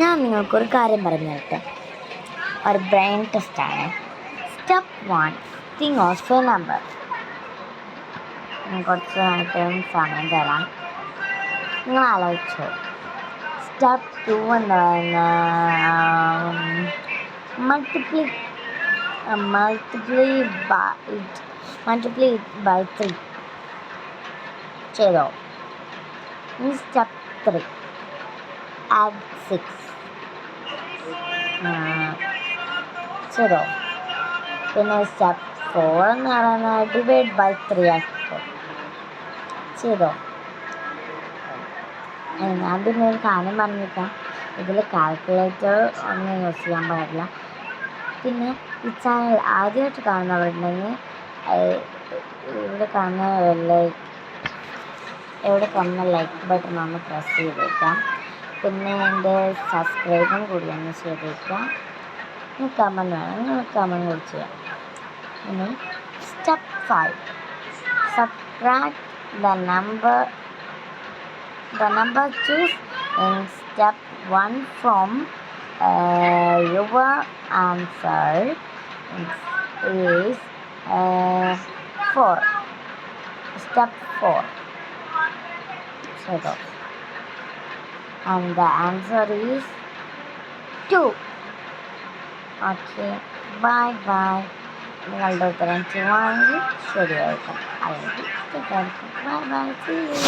ഞാൻ നിങ്ങൾക്കൊരു കാര്യം പറഞ്ഞു തരട്ടെ. ഒരു ബ്രെയിൻ ടെസ്റ്റാണ്. Step 1, think of A number. കുറച്ച് സമയം തരാം, നിങ്ങൾ ആലോചിച്ചോ. സ്റ്റെപ്പ് 2 എന്ന് പറയുന്നത് മൾട്ടിപ്ലൈ ബൈ 3 ചെയ്തോ. സ്റ്റെപ്പ് 3, add 6 ചെയ്തോ. പിന്നെ സ്റ്റെപ്പ് 4 എന്ന് പറയുന്നത് ഡിവൈഡ് ബൈ 3 ആക്കിക്കോ. ചെയ്തോ. ഞാൻ പിന്നെ ഒരു കാര്യം പറഞ്ഞിരിക്കാം, ഇതിൽ കാൽക്കുലേറ്റർ ഒന്നും യൂസ് ചെയ്യാൻ പാടില്ല. പിന്നെ ഈ ചാനൽ ആദ്യമായിട്ട് കാണുന്നവരുണ്ടെങ്കിൽ ഇവിടെ കാണുന്ന ലൈക്ക് ബട്ടൺ ഒന്ന് പ്രസ് ചെയ്തേക്കാം. പിന്നെ എൻ്റെ സബ്സ്ക്രൈബും കൂടി ഒന്ന് ചെയ്തേക്കാം. കമൻറ്റ് വേണം, നിങ്ങൾ കമൻറ്റ് കൂടി ചെയ്യാം. ഇനി step 5, subtract the number choose in step 1 from your answer is 4. Step 4. So, and the answer is 2. Okay, bye. നിങ്ങളുടെ ഉത്തരം 2 ആണെങ്കിൽ ശരിയായിരിക്കും, അല്ലെങ്കിൽ തെറ്റായിരിക്കും. By, see you.